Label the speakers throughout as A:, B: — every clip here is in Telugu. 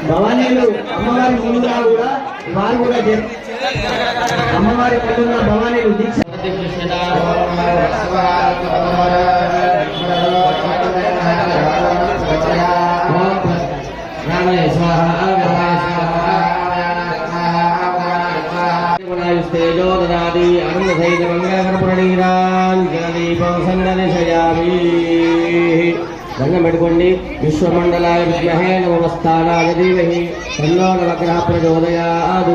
A: భవానీలు అమ్మవారి ముందుగా కూడా వారు కూడా అమ్మవారి ముందున్న భవానీలు దీక్ష
B: तेजो ददाति आनंदसहित मंगलकर्पूरणीरान् जलदीपं सन्नदिशयामि దండం పెట్టుకోండి విశ్వమండలాయ విద్మహే నమస్తానాయ ధీమహి తన్నో నవగ్రహ ప్రచోదయాత్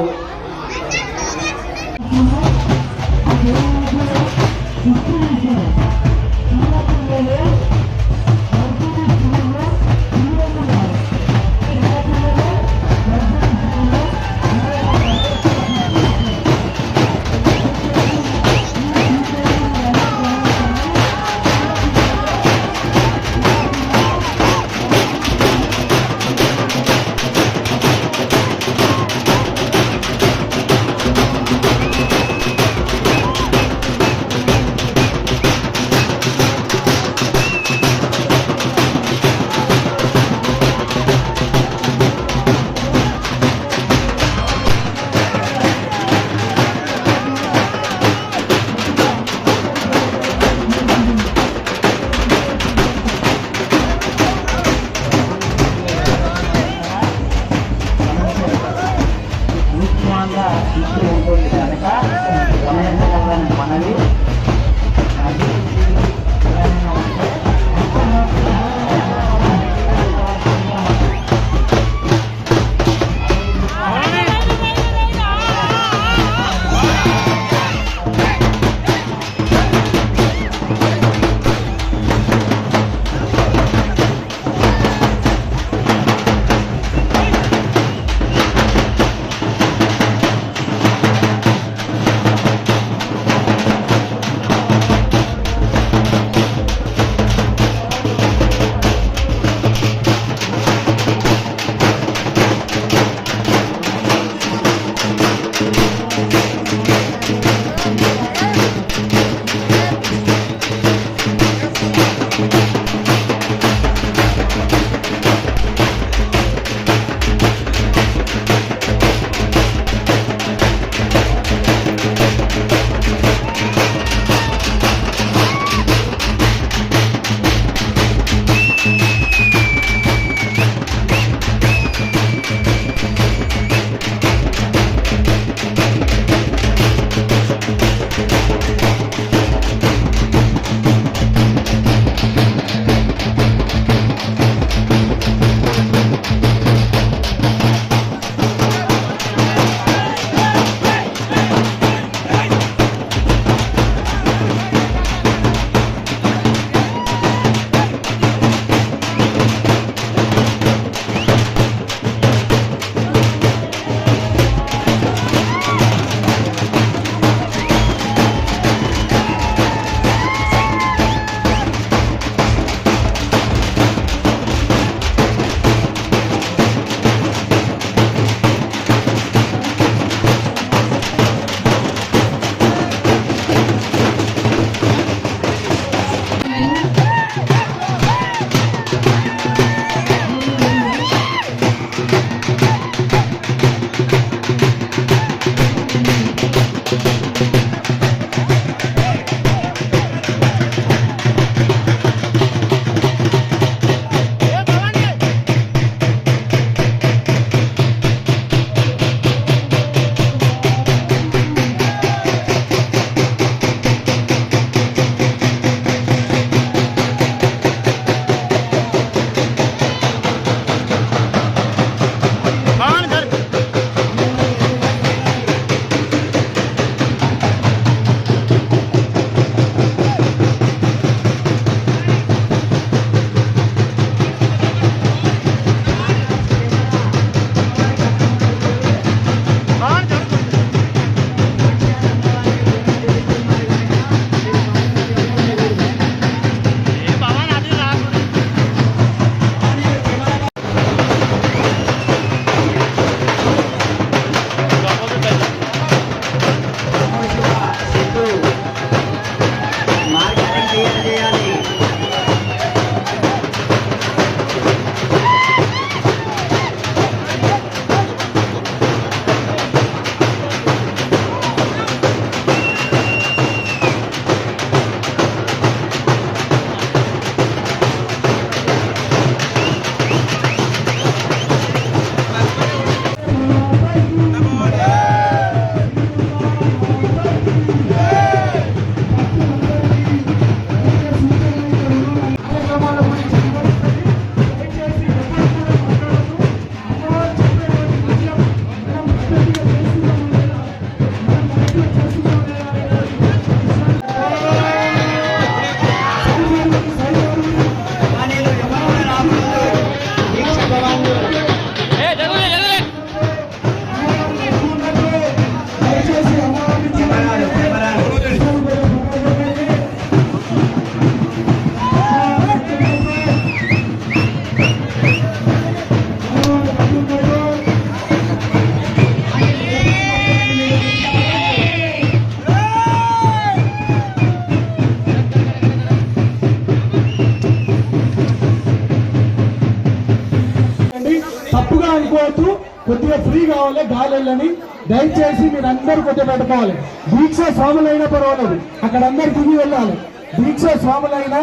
C: అనుకోవద్దు, కొద్దిగా ఫ్రీ కావాలి గాలిని. దయచేసి మీరు అందరూ కొద్దిగా పెట్టుకోవాలి. దీక్ష స్వాములైనా పర్వాలేదు, అక్కడ అందరు దిగి వెళ్ళాలి. దీక్ష స్వాములైనా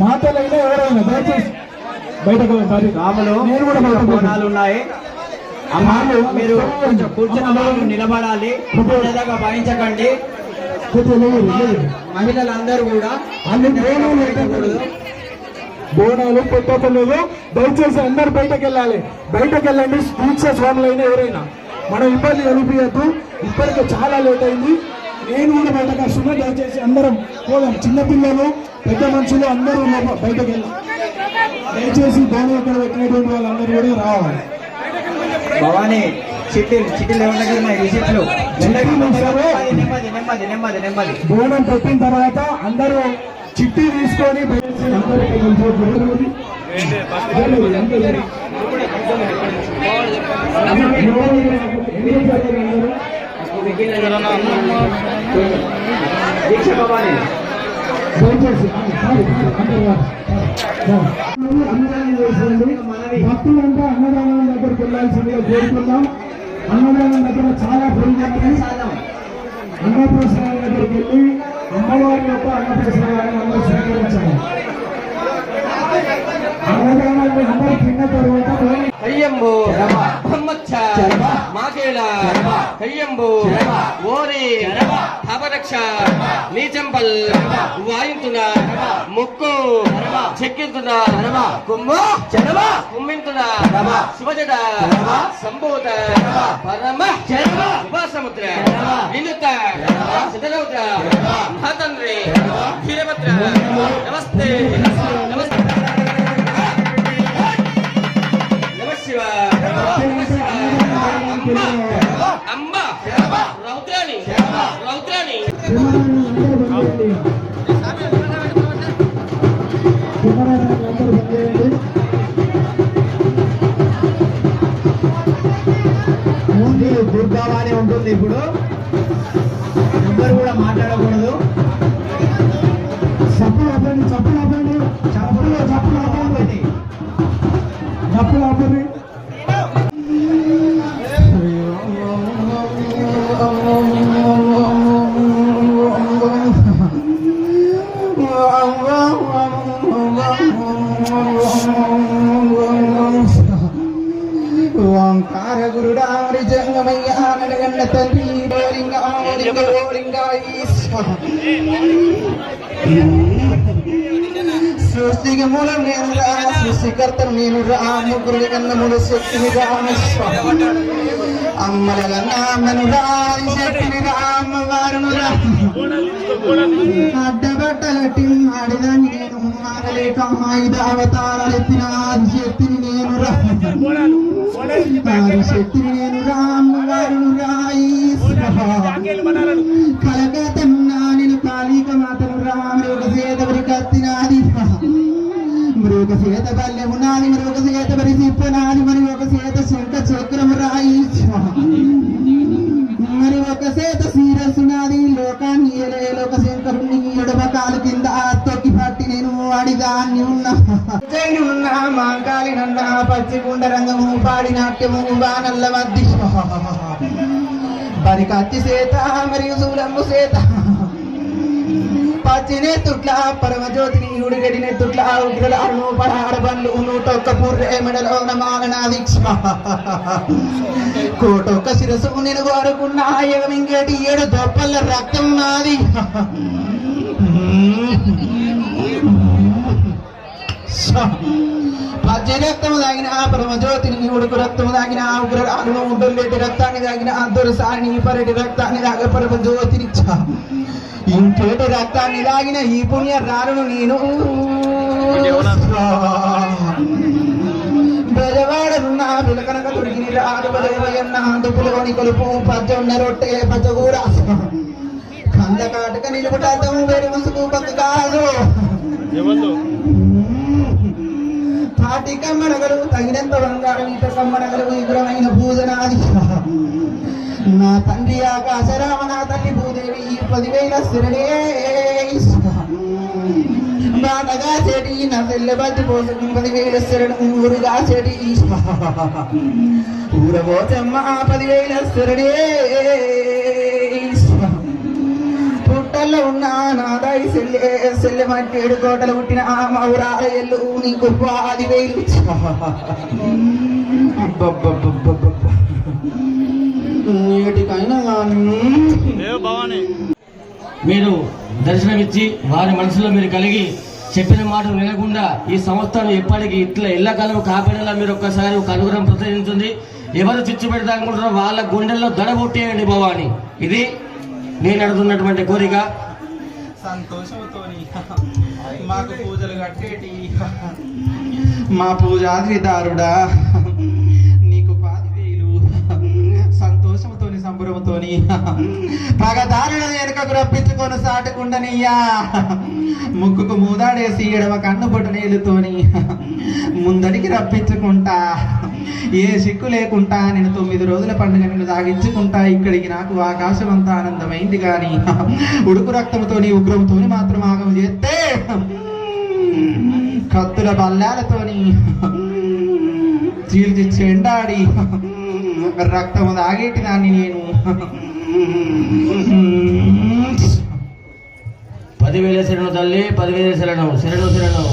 C: మాతలైనా ఎవరైనా దయచేసి బయటకు
A: రాములు
C: నేను కూడా
A: బోనాలు ఉన్నాయి. అమ్మాయిలు మీరు కొంచెం కూర్చున్న నిలబడాలి, పెద్దగా భరించకండి. మహిళలందరూ కూడా
C: అన్ని బోనాలు పెట్టలేదు. దయచేసి అందరు బయటకు వెళ్ళాలి, బయటకు వెళ్ళండి. దీక్ష స్వాములైనా ఎవరైనా మనం ఇబ్బంది కలిపియద్దు. ఇప్పటికే చాలా లేట్ అయింది, నేను కూడా బయటకు వస్తున్నా. దయచేసి అందరం పోదాం, చిన్నపిల్లలు పెద్ద మనుషులు అందరూ బయటకు వెళ్ళాలి. దయచేసి బోనం ఇక్కడ పెట్టినటువంటి వాళ్ళందరూ కూడా రావాలి.
A: భవానీ చిట్టీలు ఎవరి దగ్గర ఉన్నాయి? రిసిప్ట్లు నెమ్మది.
C: బోనం పెట్టిన తర్వాత అందరూ చిట్టి తీసుకొని
A: దీక్ష భవానీ
C: దయచేసి భక్తులంతా అన్నదానం దగ్గరికి వెళ్ళాల్సిందిగా కోరుతున్నాం. అన్నదానం దగ్గర చాలా అన్నప్రసాదం దగ్గరికి వెళ్ళి అమ్మవారి యొక్క అన్నప్రసాదాన్ని అందరూ స్వీకరించాలి. అన్నదానాన్ని అందరూ తిన్న తర్వాత
B: కయ్యంబు బ్రహ్మచ్చ మాకేళ కయ్యంబు ఓరి అపరక్ష నీచంపల్ వాయింతున ముక్కు చెక్కింతున కుమ్ము కుమ్మింతున శుభజడ సంభూత పరమ ఉపాసముద్ర వినుత సిద్ధరౌద్ర మహాతండ్రి వీరభద్ర నమస్తే నమస్తే అమ్మ రౌద్రాణి
A: ముందు దుర్గావాణి ఉంటుంది. ఇప్పుడు ఎవరు కూడా మాట్లాడకూడదు.
C: చప్పులు ఆపండి.
D: ఓంకార గురుడారి జంగమయ్యా నడగండ తండ్రి సృష్టికి మూలం నేను రా, సృష్టికర్తను నేను రా, ముగ్గురుడి కన్నముడు శక్తిని రామేశ్వ అమ్మల కన్నామను రా, శక్తిని రామవారును రా. అడ్డబట్టలటి ఆడిదాన్ని నేను ఆగలేక ఐదు అవతారాలు ఎత్తిన ఆదిశక్తిని నేను రా, ఆదిశక్తిని నేను రా, అమ్మవారును రాయి కలకతన్నా నేను కాళీక మాతను రా, మృగసేతవరి కత్తినాది మృగసేత బల్యమునాది మృగసేత వరి సిప్పనాది మరి ఒక సేత శంఖ చక్రము రాయి మరి ఒక సేత శిరస్సునాది లోకాన్ని ఏలే లోక శంకరుని ఎడమ కాలు కింద తొక్కి పట్టి నేను అడిదాన్ని ఉన్నా మాంకాలినన్నా పచ్చికుండ రంగము పాడి నాట్యము బానల్ల మధ్య పరి కత్తి సేత మరియు శూలము సేత పచ్చినే తుట్ల పరమజ్యోతిని ఉడిగడినే తుట్ల ఉగ్రలారును పదహారు బండ్లు 101 పూర్రే మెడలో నమాగనా దీక్ష కోటొక్క శిరసు నేను కోరుకున్నా ఎగమింగేటి 7 దొప్పల రక్తం నాది పచ్చి రక్తము తాగిన పరమజ్యోతిని ఉడుకు రక్తము తాగిన ఉగ్రలారును డొల్లెటి రక్తాన్ని తాగిన దొరసాని పరటి రక్తాన్ని తాగ పరమజ్యోతిని ఇంకేటి రక్తాన్ని తాగిన ఈ పుణ్య రాను నేను బెజవాడనున్న పిలకనక దొరికిన రాడు బలవయన్న దుప్పులోని కొలుపు పచ్చొన్న రొట్టె పచ్చగూర కంద కాటక నిలుపుటాతం వేరు ముసుగు పక్క కాదు తాటి కమ్మడగలు తగినంత బంగారం ఇత కమ్మడగలు విగ్రహమైన పూజనాది నా తండ్రి ఆకాశరామ నా తల్లి భూదేవి 10,000 శిరణే బాటగా చెడి నా తెల్ల బతి పోసుకుని 10,000 శరణు ఊరుగా చెడి ఊరబోతమ్మ 10,000 శరణే పుట్టల్లో ఉన్న నాదాయి సెల్లె మట్టి 7 కోటలు పుట్టిన ఆ మౌరాల ఎల్లు నీకు 10,000 ఏటికైనా కానీ
B: మీరు దర్శనమిచ్చి వారి మనసులో మీరు కలిగి చెప్పిన మాట వినకుండా ఈ సంస్థను ఎప్పటికీ ఇట్లా ఎల్లకాలం కాపాడేలా మీరు ఒక్కసారి ఒక అనుగ్రహం ప్రదర్శించుంది. ఎవరు చిచ్చు పెడతా అనుకుంటారో వాళ్ళ గుండెల్లో దడబొట్టేయండి భవాని. ఇది నేను అడుగుతున్నటువంటి కోరిక.
D: సంతోషంతోని మాకు పూజలు కట్టేటి మా పూజాద్రిదారుడా నీకు 10,000 సంతోషంతోని సంబరంతోని పగదారులను వెనుకకు రప్పించుకొని సాటుకుండనియ్యా ముక్కుకు మూదాడేసి ఎడమ కన్ను పొట్టు నీళ్ళతోని ముందడికి రప్పించుకుంటా ఏ సిక్కు లేకుండా నేను 9 రోజుల పండుగ నిన్ను సాగించుకుంటా. ఇక్కడికి నాకు ఆకాశం అంతా ఆనందమైంది కానీ ఉడుకు రక్తంతోని ఉగ్రంతోని మాత్రం ఆగం చేస్తే కత్తుల బల్లాలతోని చీల్చి చెండాడి రక్తము తాగేటి దాన్ని నేను
B: 10,000 శరణు తల్లి, 10,000 శరణు శరణు శరణు.